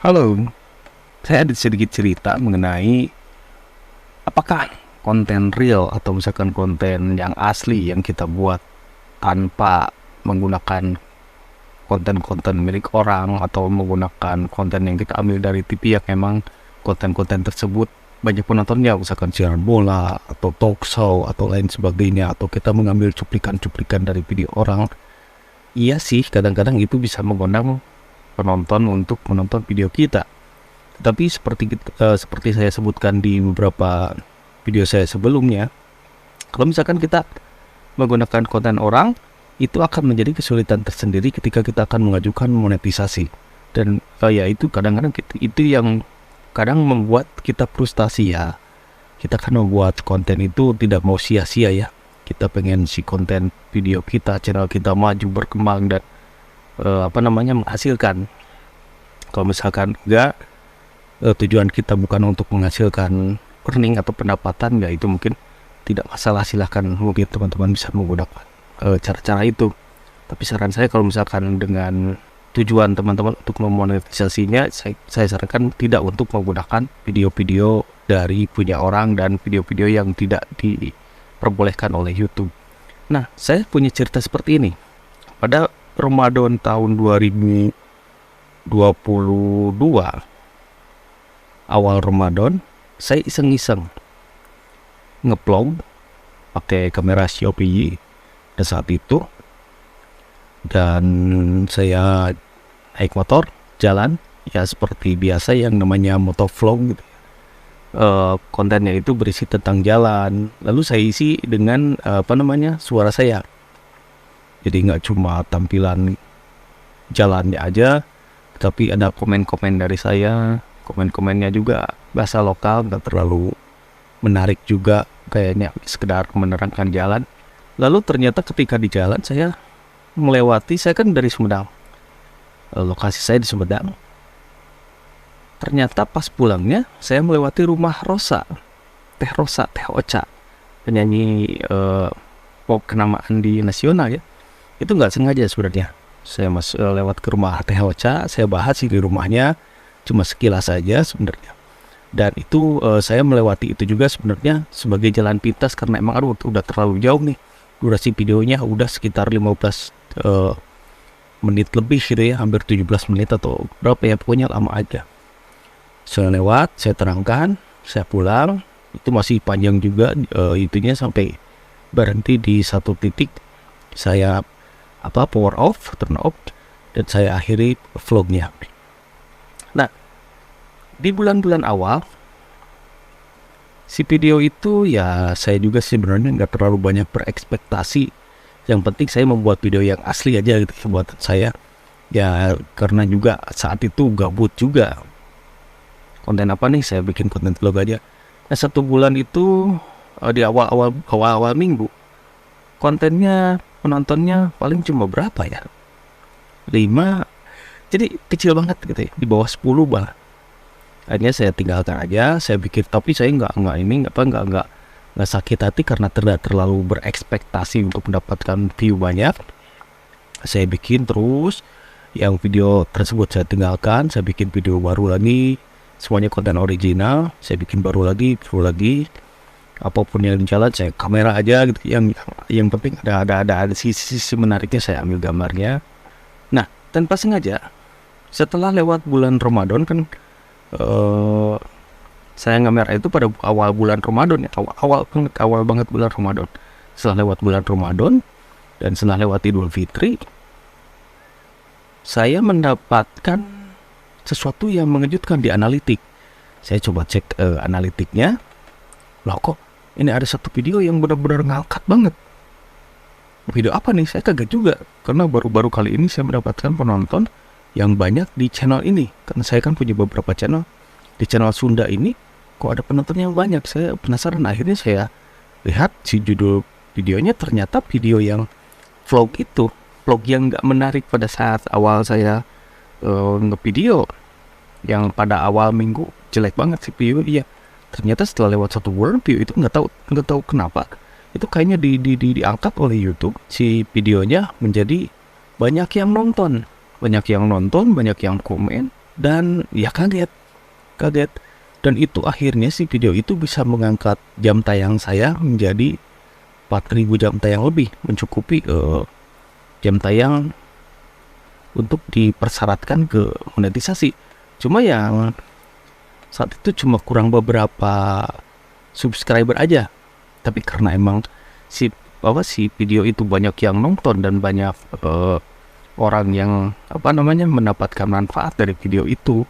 Halo, saya ada sedikit cerita mengenai apakah konten real atau misalkan konten yang asli yang kita buat tanpa menggunakan konten-konten milik orang atau menggunakan konten yang kita ambil dari TV yang emang konten-konten tersebut banyak penontonnya, misalkan siaran bola atau talk show atau lain sebagainya, atau kita mengambil cuplikan-cuplikan dari video orang. Iya sih, kadang-kadang itu bisa mengundang penonton untuk menonton video kita. Tapi seperti saya sebutkan di beberapa video saya sebelumnya, kalau misalkan kita menggunakan konten orang, itu akan menjadi kesulitan tersendiri ketika kita akan mengajukan monetisasi. Dan ya itu kadang-kadang itu yang kadang membuat kita frustasi ya. Kita kan membuat konten itu tidak mau sia-sia ya. Kita pengen si konten video kita, channel kita maju berkembang dan menghasilkan. Kalau misalkan enggak, tujuan kita bukan untuk menghasilkan earning atau pendapatan, ya itu mungkin tidak masalah, silahkan mungkin teman-teman bisa menggunakan cara-cara itu. Tapi saran saya kalau misalkan dengan tujuan teman-teman untuk memonetisasinya, saya sarankan tidak untuk menggunakan video-video dari punya orang dan video-video yang tidak diperbolehkan oleh YouTube. Nah, saya punya cerita seperti ini. Pada Ramadan tahun 2022, awal Ramadan, saya iseng-iseng ngeplong pakai kamera Xiaomi pada saat itu, dan saya naik motor jalan ya seperti biasa yang namanya motovlog gitu. Kontennya itu berisi tentang jalan, lalu saya isi dengan suara saya. Jadi nggak cuma tampilan jalannya aja, tapi ada komen-komen dari saya. Komen-komennya juga bahasa lokal, nggak terlalu menarik juga, kayaknya sekedar menerangkan jalan. Lalu ternyata ketika di jalan saya kan dari Sumedang, lokasi saya di Sumedang. Ternyata pas pulangnya saya melewati rumah Teh Ocha, penyanyi pop kenamaan di nasional ya. Itu nggak sengaja sebenarnya. Saya lewat ke rumah Teh Ocha, saya bahas sih di rumahnya, cuma sekilas saja sebenarnya. Dan itu saya melewati itu juga sebenarnya sebagai jalan pintas, karena emang udah terlalu jauh nih. Durasi videonya udah sekitar 15 menit lebih gitu ya, hampir 17 menit atau berapa ya, pokoknya lama aja. Saya lewat, saya terangkan, saya pulang, itu masih panjang juga itunya sampai berhenti di satu titik. Saya power off, turn off, dan saya akhiri vlognya. Nah, di bulan-bulan awal si video itu ya saya juga sebenarnya nggak terlalu banyak berekspektasi. Yang penting saya membuat video yang asli aja gitu buat saya. Ya karena juga saat itu gabut juga. Konten apa nih? Saya bikin konten vlog aja. Nah, 1 bulan itu di awal minggu, kontennya penontonnya paling cuma berapa ya? 5. Jadi kecil banget gitu ya, di bawah 10 bahkan. Akhirnya saya tinggalkan aja. Saya pikir, tapi saya nggak sakit hati karena tidak terlalu berekspektasi untuk mendapatkan view banyak. Saya bikin terus. Yang video tersebut saya tinggalkan, saya bikin video baru lagi. Semuanya konten original, saya bikin baru lagi. Apapun yang jalan saya kamera aja gitu. Yang penting ada sisi menariknya, saya ambil gambarnya. Nah, tanpa sengaja setelah lewat bulan Ramadan kan, saya ngamera itu pada awal bulan Ramadan ya, awal banget bulan Ramadan. Setelah lewat bulan Ramadan dan setelah lewat Idul Fitri, saya mendapatkan sesuatu yang mengejutkan di analitik. Saya coba cek analitiknya. Loh, kok ini ada satu video yang benar-benar ngangkat banget. Video apa nih? Saya kaget juga, karena baru-baru kali ini saya mendapatkan penonton yang banyak di channel ini. Karena saya kan punya beberapa channel. Di channel Sunda ini kok ada penonton yang banyak. Saya penasaran, akhirnya saya lihat si judul videonya, ternyata video yang vlog itu, vlog yang gak menarik pada saat awal saya nge-video, yang pada awal minggu jelek banget sih video. Iya, ternyata setelah lewat 1 bulan view itu nggak tahu kenapa itu kayaknya diangkat oleh YouTube, si videonya menjadi banyak yang nonton, banyak yang komen, dan ya kaget. Dan itu akhirnya si video itu bisa mengangkat jam tayang saya menjadi 4.000 jam tayang lebih, mencukupi jam tayang untuk dipersyaratkan ke monetisasi. Cuma yang saat itu cuma kurang beberapa subscriber aja. Tapi karena emang si video itu banyak yang nonton dan banyak orang yang mendapatkan manfaat dari video itu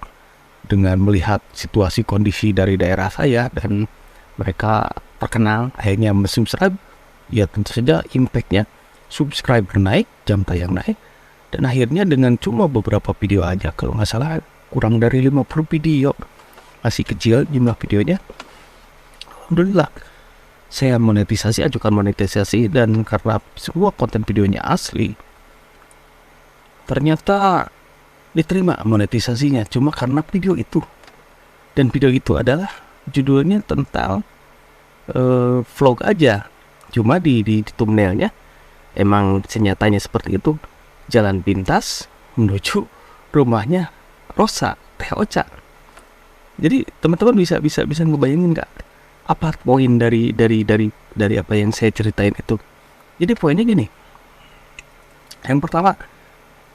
dengan melihat situasi kondisi dari daerah saya dan mereka terkenal akhirnya subscribe, ya tentu saja impactnya subscriber naik, jam tayang naik, dan akhirnya dengan cuma beberapa video aja, kalau nggak salah kurang dari 50 video, masih kecil jumlah videonya, alhamdulillah saya ajukan monetisasi, dan karena semua konten videonya asli ternyata diterima monetisasinya cuma karena video itu. Dan video itu adalah judulnya tentang vlog aja, cuma di thumbnailnya emang senyatanya seperti itu, jalan pintas menuju rumahnya Rosa Teh Ocha. Jadi teman-teman bisa ngebayangin nggak apa poin dari apa yang saya ceritain itu. Jadi poinnya gini, yang pertama,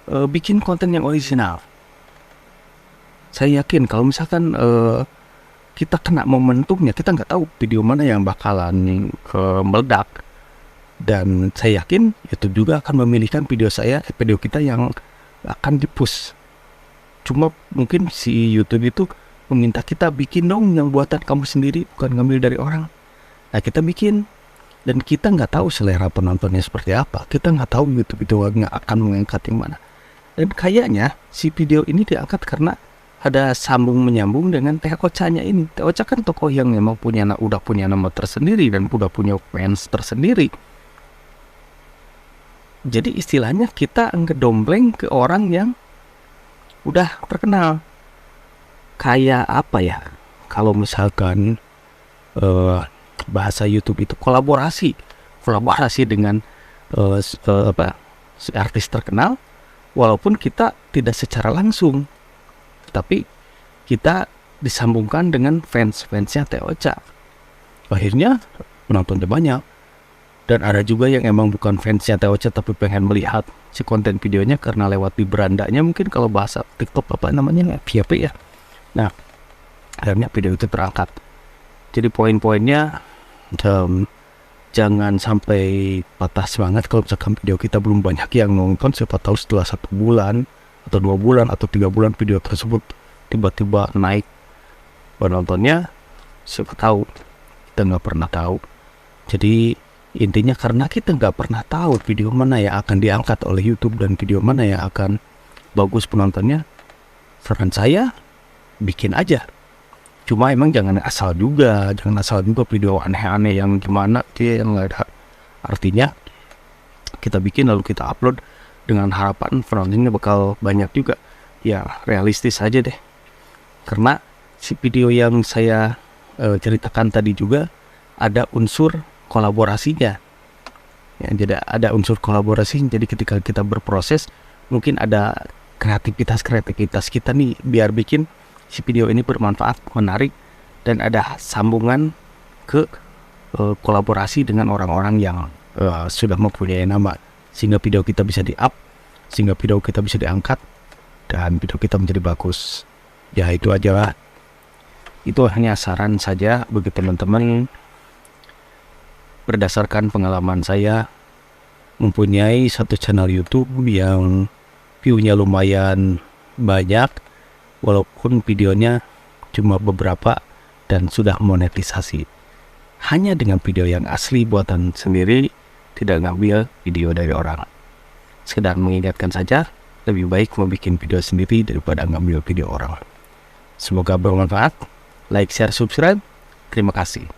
bikin konten yang original. Saya yakin kalau misalkan kita kena momentumnya, kita nggak tahu video mana yang bakalan meledak, dan saya yakin YouTube juga akan memilihkan video kita yang akan di-push. Cuma mungkin si YouTube itu meminta kita bikin dong yang buatan kamu sendiri, bukan ngambil dari orang. Nah kita bikin, dan kita nggak tahu selera penontonnya seperti apa, kita nggak tahu YouTube itu nggak akan mengangkat yang mana. Dan kayaknya si video ini diangkat karena ada sambung menyambung dengan Teh Ocha-nya ini. Teh Ocha kan tokoh yang memang udah punya nama tersendiri dan udah punya fans tersendiri. Jadi istilahnya kita ngedompleng ke orang yang udah terkenal. Kayak apa ya? Kalau misalkan bahasa YouTube itu kolaborasi dengan artis terkenal, walaupun kita tidak secara langsung, tapi kita disambungkan dengan fansnya Teh Ocha. Akhirnya penontonnya banyak. Dan ada juga yang emang bukan fansnya Teh Ocha tapi pengen melihat si konten videonya karena lewat di berandanya, mungkin kalau bahasa TikTok FYP ya. Nah, akhirnya video itu terangkat. Jadi poin-poinnya, jangan sampai patah semangat kalau misalkan video kita belum banyak yang nonton. Siapa tahu setelah 1 bulan atau 2 bulan atau 3 bulan video tersebut tiba-tiba naik penontonnya. Siapa tahu, kita nggak pernah tahu. Jadi intinya karena kita nggak pernah tahu video mana yang akan diangkat oleh YouTube dan video mana yang akan bagus penontonnya, saran saya bikin aja. Cuma emang jangan asal juga video aneh-aneh yang gimana yang nggak ada artinya kita bikin lalu kita upload dengan harapan penontonnya bakal banyak juga. Ya realistis aja deh, karena si video yang saya ceritakan tadi juga ada unsur kolaborasinya ya, jadi ada unsur kolaborasi. Jadi ketika kita berproses mungkin ada kreativitas kita nih biar bikin si video ini bermanfaat, menarik, dan ada sambungan ke kolaborasi dengan orang-orang yang sudah mempunyai nama, sehingga video kita bisa di-up, sehingga video kita bisa diangkat, dan video kita menjadi bagus. Ya itu aja lah. Itu hanya saran saja bagi teman-teman. Berdasarkan pengalaman saya mempunyai satu channel YouTube yang view-nya lumayan banyak, walaupun videonya cuma beberapa dan sudah monetisasi. Hanya dengan video yang asli buatan sendiri, tidak ngambil video dari orang. Sekedar mengingatkan saja, lebih baik membuat video sendiri daripada ngambil video orang. Semoga bermanfaat. Like, share, subscribe. Terima kasih.